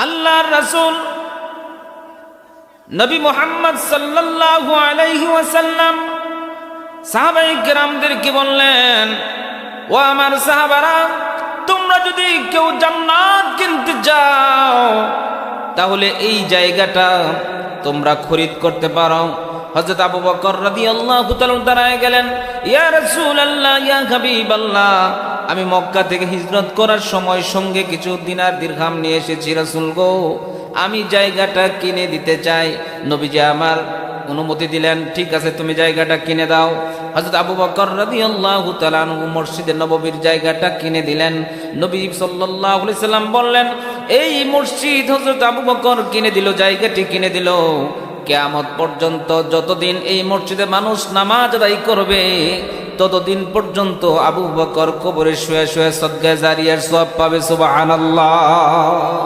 আল্লাহর রাসূল নবী মুহাম্মদ সাল্লাল্লাহু আলাইহি ওয়াসাল্লাম সাহাবায়ে কেরামদেরকে বললেন, ও আমার সাহাবারা, তোমরা যদি কেউ জান্নাত কিনতে যাও তাহলে এই জায়গাটা তোমরা খরিদ করতে পারো। হযরত আবু বকর রাদিয়াল্লাহু তাআলা দাঁড়ায় গেলেন, ইয়া রাসূলুল্লাহ, ইয়া হাবিবাল্লাহ, আমি মক্কা থেকে হিজরত করার সময় সঙ্গে কিছু দিনার দিরহাম নিয়ে এসেছি রাসূল গো, আমি জায়গাটা কিনে দিতে চাই। নবীজি আমার অনুমতি দিলেন, ঠিক আছে তুমি জায়গাটা কিনে দাও। হযরত আবু বকর রাদিয়াল্লাহু তাআলা আনহু মসজিদে নববীর জায়গাটা কিনে দিলেন। নবী সাল্লাল্লাহু আলাইহি সাল্লাম বললেন, এই মসজিদ হযরত আবু বকর কিনে দিল, জায়গাটি কিনে দিল, কিয়ামত পর্যন্ত যতদিন এই মসজিদে মানুষ নামাজ আদায় করবে ততদিন পর্যন্ত আবু বকর কবরে শুয়ে শুয়ে সদকায়ে জারিয়ার সওয়াব পাবে। সুবহানাল্লাহ।